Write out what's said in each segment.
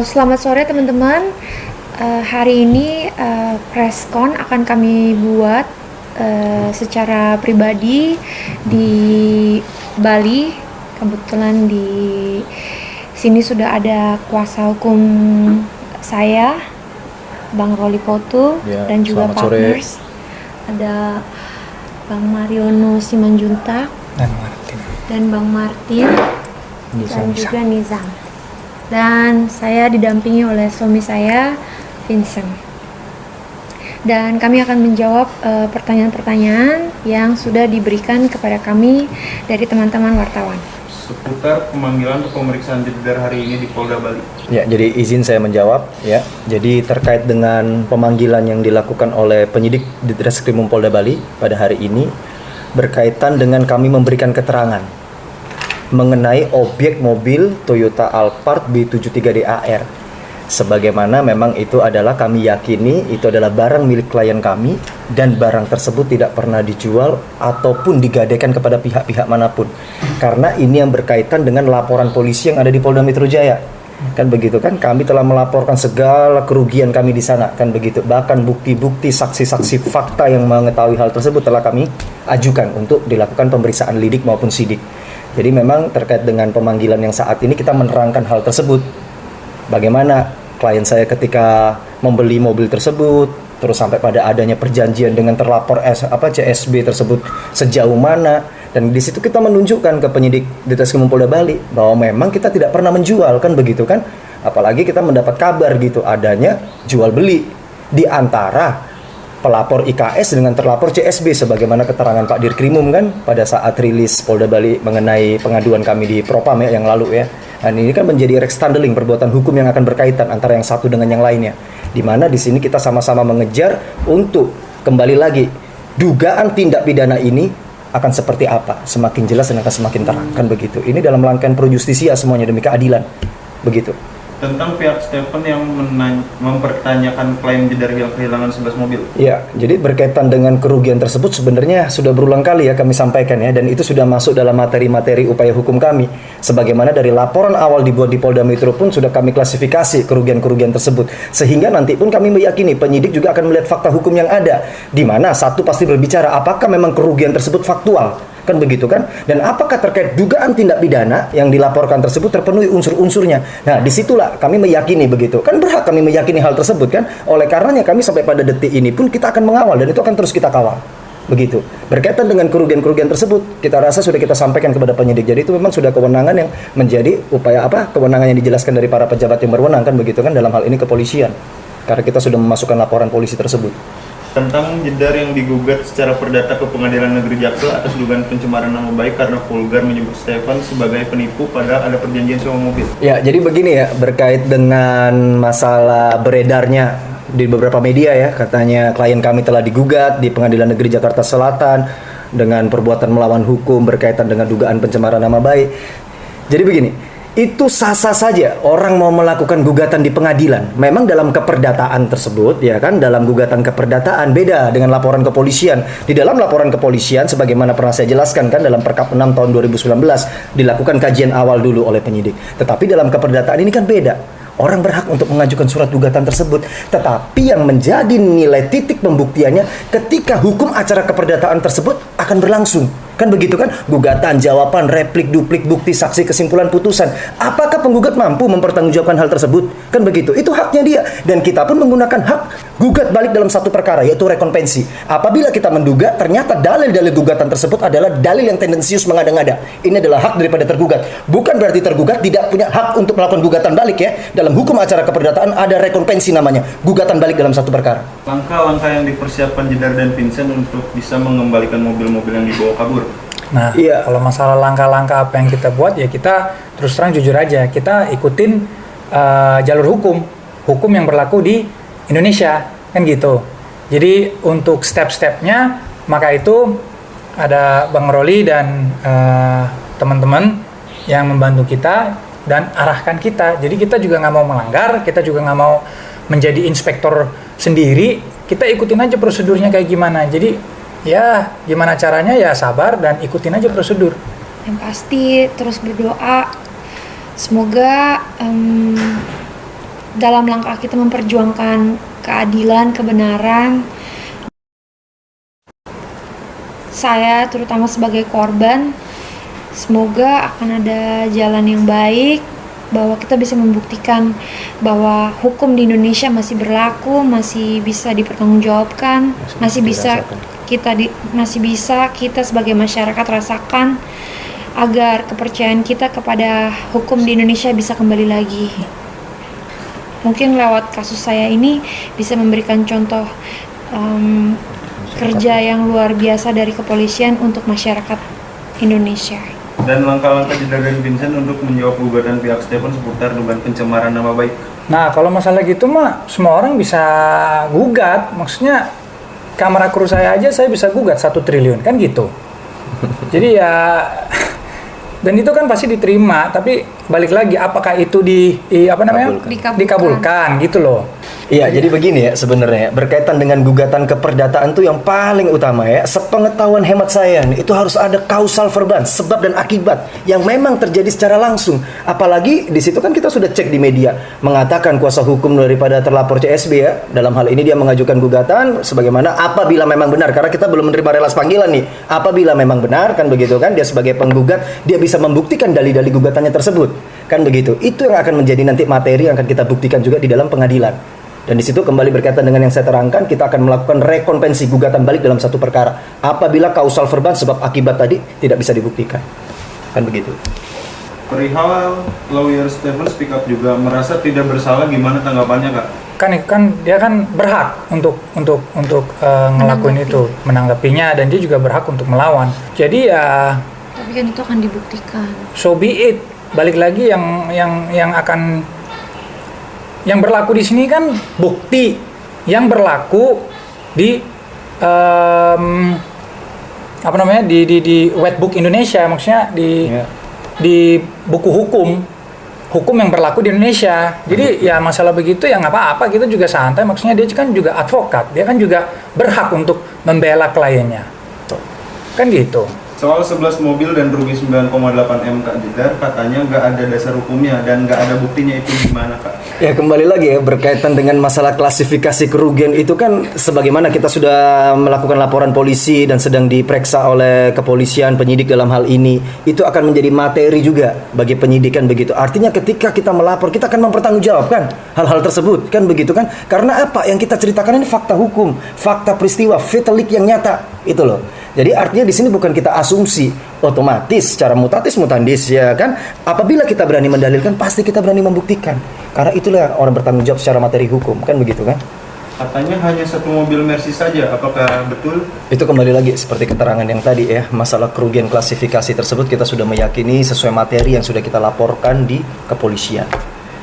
Selamat sore teman-teman. Hari ini preskon akan kami buat secara pribadi di Bali. Kebetulan di sini sudah ada kuasa hukum saya, Bang Roli Potu, Ya, dan juga selamat sore. partners. Ada Bang Mariono Simanjuntak dan Bang Martin dan juga Nizam. Dan saya didampingi oleh suami saya, Vincent. Dan kami akan menjawab pertanyaan-pertanyaan yang sudah diberikan kepada kami dari teman-teman wartawan. Seputar pemanggilan untuk pemeriksaan Jedar hari ini di Polda Bali. Ya, jadi izin saya menjawab ya. Jadi terkait dengan pemanggilan yang dilakukan oleh penyidik di Ditreskrimum Polda Bali pada hari ini berkaitan dengan kami memberikan keterangan mengenai objek mobil Toyota Alphard B73DAR. Sebagaimana memang itu adalah kami yakini itu adalah barang milik klien kami dan barang tersebut tidak pernah dijual ataupun digadaikan kepada pihak-pihak manapun. Karena ini yang berkaitan dengan laporan polisi yang ada di Polda Metro Jaya. Kan begitu kan, kami telah melaporkan segala kerugian kami di sana, kan begitu. Bahkan bukti-bukti, saksi-saksi fakta yang mengetahui hal tersebut telah kami ajukan untuk dilakukan pemeriksaan lidik maupun sidik. Jadi memang terkait dengan pemanggilan yang saat ini kita menerangkan hal tersebut. Bagaimana klien saya ketika membeli mobil tersebut, terus sampai pada adanya perjanjian dengan terlapor CSB tersebut sejauh mana, dan di situ kita menunjukkan ke penyidik Ditreskrimum Polda Bali bahwa memang kita tidak pernah menjual, kan begitu kan. Apalagi kita mendapat kabar gitu adanya jual beli di antara pelapor IKS dengan terlapor CSB sebagaimana keterangan Pak Dirkrimum kan pada saat rilis Polda Bali mengenai pengaduan kami di Propam ya yang lalu ya. Dan ini kan menjadi rekstandeling perbuatan hukum yang akan berkaitan antara yang satu dengan yang lainnya. Di mana di sini kita sama-sama mengejar untuk kembali lagi dugaan tindak pidana ini akan seperti apa, semakin jelas dan akan semakin terang, kan begitu. Ini dalam rangkaian pro justisia semuanya demi keadilan. Begitu. Tentang pihak Stephen yang mempertanyakan klaim Jedar yang kehilangan 11 mobil. Ya, jadi berkaitan dengan kerugian tersebut sebenarnya sudah berulang kali ya kami sampaikan ya, dan itu sudah masuk dalam materi-materi upaya hukum kami. Sebagaimana dari laporan awal dibuat di Polda Metro pun sudah kami klasifikasi kerugian-kerugian tersebut. Sehingga nanti pun kami meyakini penyidik juga akan melihat fakta hukum yang ada. Di mana satu pasti berbicara apakah memang kerugian tersebut faktual. Kan begitu kan? Dan apakah terkait dugaan tindak pidana yang dilaporkan tersebut terpenuhi unsur-unsurnya. Nah, disitulah kami meyakini begitu. Kan berhak kami meyakini hal tersebut kan? Oleh karenanya kami sampai pada detik ini pun kita akan mengawal dan itu akan terus kita kawal. Begitu. Berkaitan dengan kerugian-kerugian tersebut, kita rasa sudah kita sampaikan kepada penyidik. Jadi itu memang sudah kewenangan yang menjadi upaya kewenangan yang dijelaskan dari para pejabat yang berwenang kan begitu kan, dalam hal ini kepolisian. Karena kita sudah memasukkan laporan polisi tersebut. Tentang Jedar yang digugat secara perdata ke Pengadilan Negeri Jaksel atas dugaan pencemaran nama baik karena vulgar menyebut Stephen sebagai penipu padahal ada perjanjian sewa mobil. Ya, jadi begini ya, berkait dengan masalah beredarnya di beberapa media ya, katanya klien kami telah digugat di Pengadilan Negeri Jakarta Selatan dengan perbuatan melawan hukum berkaitan dengan dugaan pencemaran nama baik. Jadi begini, itu sah-sah saja orang mau melakukan gugatan di pengadilan. Memang dalam keperdataan tersebut ya kan, dalam gugatan keperdataan beda dengan laporan kepolisian. Di dalam laporan kepolisian sebagaimana pernah saya jelaskan kan dalam Perkap 6 tahun 2019 dilakukan kajian awal dulu oleh penyidik. Tetapi dalam keperdataan ini kan beda. Orang berhak untuk mengajukan surat gugatan tersebut. Tetapi yang menjadi nilai titik pembuktiannya ketika hukum acara keperdataan tersebut akan berlangsung. Kan begitu kan? Gugatan, jawaban, replik, duplik, bukti, saksi, kesimpulan, putusan. Apakah penggugat mampu mempertanggungjawabkan hal tersebut? Kan begitu. Itu haknya dia. Dan kita pun menggunakan hak gugat balik dalam satu perkara, yaitu rekonvensi. Apabila kita menduga ternyata dalil-dalil gugatan tersebut adalah dalil yang tendensius mengada-ngada. Ini adalah hak daripada tergugat. Bukan berarti tergugat tidak punya hak untuk melakukan gugatan balik ya. Dalam hukum acara keperdataan ada rekonvensi namanya. Gugatan balik dalam satu perkara. Langkah-langkah yang dipersiapkan Jedar dan Vincent untuk bisa mengembalikan mobil-mobil yang dibawa kabur. Nah, Iya. kalau masalah langkah-langkah apa yang kita buat ya kita terus terang jujur aja kita ikutin jalur hukum yang berlaku di Indonesia kan gitu. Jadi untuk step-stepnya maka itu ada Bang Roli dan teman-teman yang membantu kita dan arahkan kita. Jadi kita juga nggak mau melanggar, kita juga nggak mau menjadi inspektor sendiri. Kita ikutin aja prosedurnya kayak gimana. Jadi ya gimana caranya ya sabar dan ikutin aja prosedur. Yang pasti terus berdoa, semoga dalam langkah kita memperjuangkan keadilan, kebenaran, saya terutama sebagai korban, semoga akan ada jalan yang baik, bahwa kita bisa membuktikan bahwa hukum di Indonesia masih berlaku, masih bisa dipertanggungjawabkan, masih bisa kita sebagai masyarakat rasakan, agar kepercayaan kita kepada hukum di Indonesia bisa kembali lagi. Mungkin lewat kasus saya ini bisa memberikan contoh kerja yang luar biasa dari kepolisian untuk masyarakat Indonesia. Dan langkah-langkah dari Vincent untuk menjawab gugatan pihak Stefan seputar dugaan pencemaran nama baik. Nah, kalau masalah gitu mah semua orang bisa gugat. Maksudnya kamera kru saya aja saya bisa gugat 1 triliun kan gitu. Jadi ya dan itu kan pasti diterima, tapi balik lagi apakah itu dikabulkan gitu loh. Iya, jadi begini ya sebenarnya berkaitan dengan gugatan keperdataan tuh yang paling utama ya, sepengetahuan hemat saya nih, itu harus ada kausal verban, sebab dan akibat yang memang terjadi secara langsung. Apalagi di situ kan kita sudah cek di media mengatakan kuasa hukum daripada terlapor CSB ya, dalam hal ini dia mengajukan gugatan sebagaimana apabila memang benar, karena kita belum menerima relas panggilan nih, apabila memang benar kan begitu kan, dia sebagai penggugat dia bisa membuktikan dalil-dalil gugatannya tersebut kan begitu. Itu yang akan menjadi nanti materi yang akan kita buktikan juga di dalam pengadilan. Dan di situ kembali berkaitan dengan yang saya terangkan, kita akan melakukan rekonvensi gugatan balik dalam satu perkara apabila kausal verban sebab akibat tadi tidak bisa dibuktikan. Kan begitu. Perihal lawyer Stefan speak up juga merasa tidak bersalah, gimana tanggapannya Kak? Kan dia kan berhak untuk ngelakuin itu, menanggapinya, dan dia juga berhak untuk melawan. Jadi ya Tapi kan itu akan dibuktikan. So be it. Balik lagi yang berlaku di sini kan bukti yang berlaku di di Wetbook Indonesia, maksudnya di buku hukum yang berlaku di Indonesia. Jadi ya masalah begitu ya nggak apa-apa, kita juga santai. Maksudnya dia kan juga advokat, dia kan juga berhak untuk membela kliennya, kan gitu. Soal 11 mobil dan rugi 9,8 M Kak Jedar, katanya nggak ada dasar hukumnya dan nggak ada buktinya, itu gimana Kak? Ya kembali lagi ya berkaitan dengan masalah klasifikasi kerugian itu kan sebagaimana kita sudah melakukan laporan polisi dan sedang diperiksa oleh kepolisian, penyidik dalam hal ini, itu akan menjadi materi juga bagi penyidikan begitu. Artinya ketika kita melapor kita akan mempertanggungjawabkan hal-hal tersebut kan begitu kan? Karena apa yang kita ceritakan ini fakta hukum, fakta peristiwa, fatalik yang nyata itu loh. Jadi artinya di sini bukan kita asumsi, otomatis secara mutatis mutandis ya kan. Apabila kita berani mendalilkan pasti kita berani membuktikan. Karena itulah orang bertanggung jawab secara materi hukum kan begitu kan. Katanya hanya 1 mobil Mercy saja, apakah betul? Itu kembali lagi seperti keterangan yang tadi ya, masalah kerugian klasifikasi tersebut kita sudah meyakini sesuai materi yang sudah kita laporkan di kepolisian.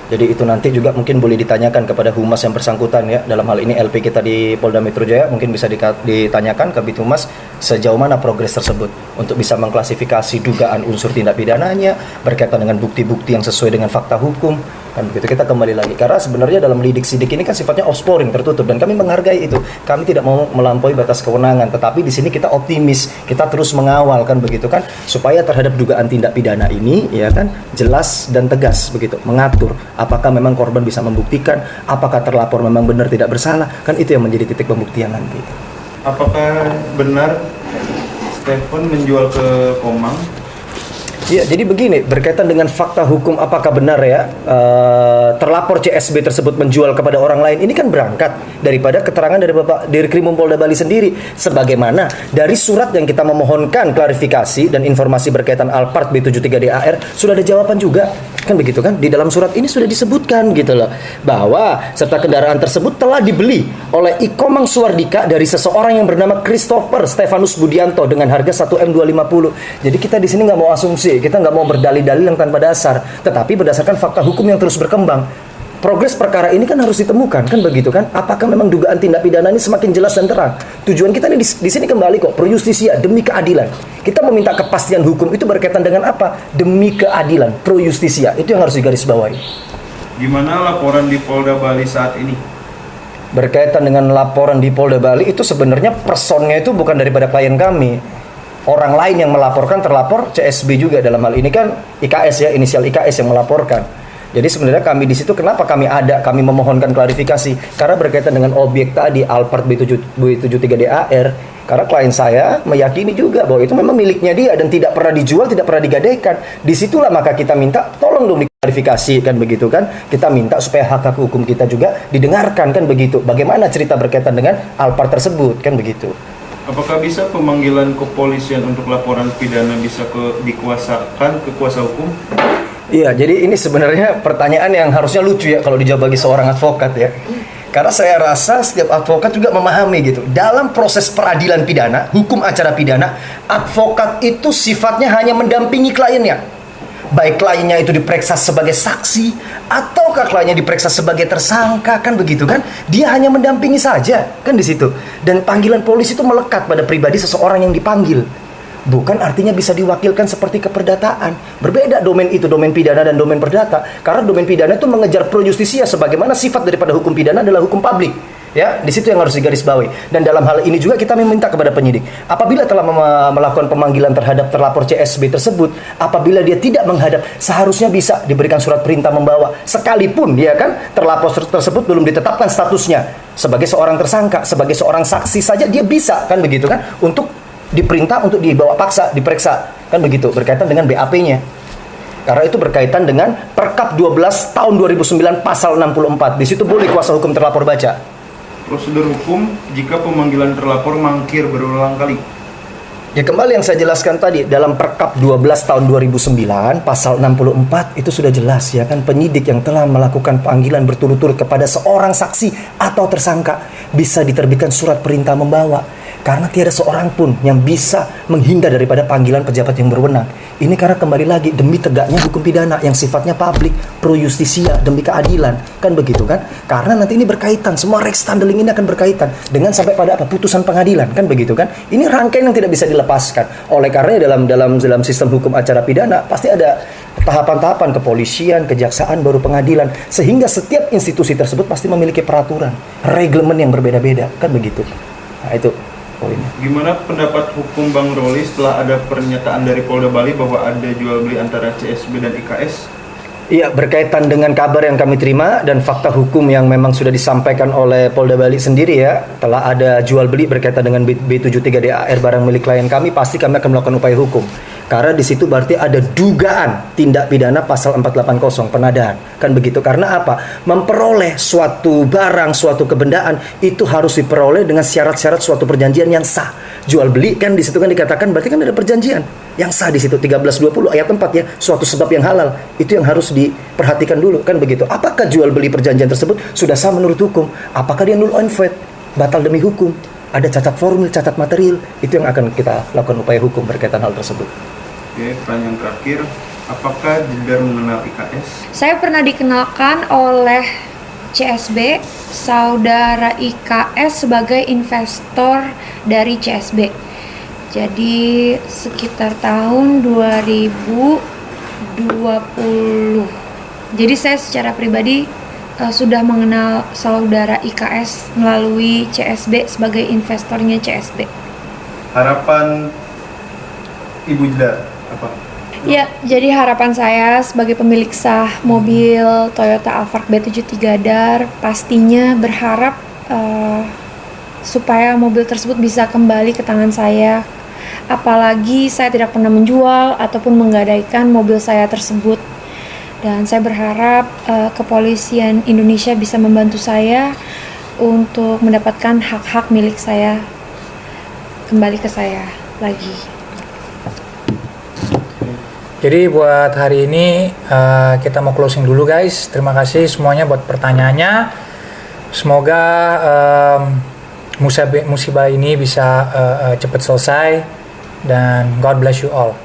Jadi itu nanti juga mungkin boleh ditanyakan kepada humas yang bersangkutan ya. Dalam hal ini LP kita di Polda Metro Jaya mungkin bisa ditanyakan ke Bit Humas sejauh mana progres tersebut untuk bisa mengklasifikasi dugaan unsur tindak pidananya berkaitan dengan bukti-bukti yang sesuai dengan fakta hukum. Kan begitu, kita kembali lagi karena sebenarnya dalam lidik sidik ini kan sifatnya offscoring, tertutup, dan kami menghargai itu. Kami tidak mau melampaui batas kewenangan, tetapi di sini kita optimis, kita terus mengawal kan begitu kan, supaya terhadap dugaan tindak pidana ini ya kan jelas dan tegas begitu, mengatur apakah memang korban bisa membuktikan, apakah terlapor memang benar tidak bersalah, kan itu yang menjadi titik pembuktian nanti. Apakah benar Stefan menjual ke Komang? Ya, jadi begini, berkaitan dengan fakta hukum apakah benar ya terlapor CSB tersebut menjual kepada orang lain, ini kan berangkat daripada keterangan dari Bapak Dirkrimum Polda Bali sendiri, sebagaimana dari surat yang kita memohonkan klarifikasi dan informasi berkaitan Alphard B73DAR sudah ada jawaban juga, kan begitu kan, di dalam surat ini sudah disebutkan gitu loh, bahwa serta kendaraan tersebut telah dibeli oleh Ikomang Suwardika dari seseorang yang bernama Christopher Stefanus Budianto dengan harga 1M250. Jadi kita di sini nggak mau asumsi, kita nggak mau berdalil-dalil yang tanpa dasar, tetapi berdasarkan fakta hukum yang terus berkembang. Progres perkara ini kan harus ditemukan, kan begitu kan? Apakah memang dugaan tindak pidana ini semakin jelas dan terang? Tujuan kita ini di sini kembali kok, pro justisia, demi keadilan. Kita meminta kepastian hukum itu berkaitan dengan apa? Demi keadilan, pro justisia. Itu yang harus digarisbawahi. Gimana laporan di Polda Bali saat ini? Berkaitan dengan laporan di Polda Bali itu sebenarnya personnya itu bukan daripada klien kami. Orang lain yang melaporkan, terlapor CSB juga, dalam hal ini kan IKS ya, inisial IKS yang melaporkan. Jadi sebenarnya kami di situ kenapa kami memohonkan klarifikasi karena berkaitan dengan objek tadi Alphard B73DAR. Karena klien saya meyakini juga bahwa itu memang miliknya dia dan tidak pernah dijual, tidak pernah digadaikan. Disitulah maka kita minta tolong dong diklarifikasi kan begitu kan. Kita minta supaya hak hukum kita juga didengarkan kan begitu. Bagaimana cerita berkaitan dengan Alphard tersebut kan begitu. Apakah bisa pemanggilan kepolisian untuk laporan pidana bisa dikuasakan ke kuasa hukum? Iya, jadi ini sebenarnya pertanyaan yang harusnya lucu ya kalau dijawab bagi seorang advokat ya. Karena saya rasa setiap advokat juga memahami gitu. Dalam proses peradilan pidana, hukum acara pidana, advokat itu sifatnya hanya mendampingi kliennya. Baik kliennya itu diperiksa sebagai saksi ataukah kliennya diperiksa sebagai tersangka kan begitu kan? Dia hanya mendampingi saja kan di situ. Dan panggilan polisi itu melekat pada pribadi seseorang yang dipanggil. Bukan artinya bisa diwakilkan seperti keperdataan. Berbeda domain itu, domain pidana dan domain perdata. Karena domain pidana itu mengejar pro justisia, sebagaimana sifat daripada hukum pidana adalah hukum publik. Ya, di situ yang harus digarisbawahi. Dan dalam hal ini juga kita meminta kepada penyidik, apabila telah melakukan pemanggilan terhadap terlapor CSB tersebut, apabila dia tidak menghadap, seharusnya bisa diberikan surat perintah membawa. Sekalipun ya kan, terlapor tersebut belum ditetapkan statusnya sebagai seorang tersangka, sebagai seorang saksi saja dia bisa kan begitu kan, untuk diperintah untuk dibawa paksa, diperiksa kan begitu, berkaitan dengan BAP-nya. Karena itu berkaitan dengan Perkap 12 tahun 2009 pasal 64. Di situ boleh kuasa hukum terlapor baca. Prosedur hukum jika pemanggilan terlapor mangkir berulang kali. Ya kembali yang saya jelaskan tadi, dalam Perkap 12 tahun 2009 pasal 64 itu sudah jelas ya kan, penyidik yang telah melakukan panggilan berturut-turut kepada seorang saksi atau tersangka bisa diterbitkan surat perintah membawa. Karena tiada seorang pun yang bisa menghindar daripada panggilan pejabat yang berwenang. Ini karena kembali lagi demi tegaknya hukum pidana yang sifatnya publik, pro justisia, demi keadilan, kan begitu kan? Karena nanti ini berkaitan, semua rectandeling ini akan berkaitan dengan sampai pada apa? Putusan pengadilan, kan begitu kan? Ini rangkaian yang tidak bisa dilepaskan. Oleh karena dalam sistem hukum acara pidana pasti ada tahapan-tahapan, kepolisian, kejaksaan, baru pengadilan, sehingga setiap institusi tersebut pasti memiliki peraturan, reglemen yang berbeda-beda, kan begitu. Nah itu poinnya. Gimana pendapat hukum Bang Roli setelah ada pernyataan dari Polda Bali bahwa ada jual beli antara CSB dan IKS? Iya, berkaitan dengan kabar yang kami terima dan fakta hukum yang memang sudah disampaikan oleh Polda Bali sendiri ya, telah ada jual beli berkaitan dengan B73DAR barang milik klien kami, pasti kami akan melakukan upaya hukum. Karena di situ berarti ada dugaan tindak pidana pasal 480 penadaan. Kan begitu. Karena apa? Memperoleh suatu barang, suatu kebendaan itu harus diperoleh dengan syarat-syarat suatu perjanjian yang sah. Jual beli kan di situ kan dikatakan berarti kan ada perjanjian yang sah di situ 1320 ayat 4 ya, suatu sebab yang halal. Itu yang harus diperhatikan dulu kan begitu. Apakah jual beli perjanjian tersebut sudah sah menurut hukum? Apakah dia null and void, batal demi hukum? Ada cacat formil, cacat material, itu yang akan kita lakukan upaya hukum berkaitan hal tersebut. Oke, pertanyaan terakhir, apakah Jedar mengenal IKS? Saya pernah dikenalkan oleh CSB, saudara IKS sebagai investor dari CSB. Jadi sekitar tahun 2020. Jadi saya secara pribadi sudah mengenal saudara IKS melalui CSB sebagai investornya CSB. Harapan Ibu Jedar apa? Ya, jadi harapan saya sebagai pemilik sah mobil Toyota Alphard B73DAR pastinya berharap supaya mobil tersebut bisa kembali ke tangan saya. Apalagi saya tidak pernah menjual ataupun menggadaikan mobil saya tersebut. Dan saya berharap kepolisian Indonesia bisa membantu saya untuk mendapatkan hak-hak milik saya kembali ke saya lagi. Jadi buat hari ini kita mau closing dulu guys. Terima kasih semuanya buat pertanyaannya. Semoga musibah ini bisa cepat selesai dan God bless you all.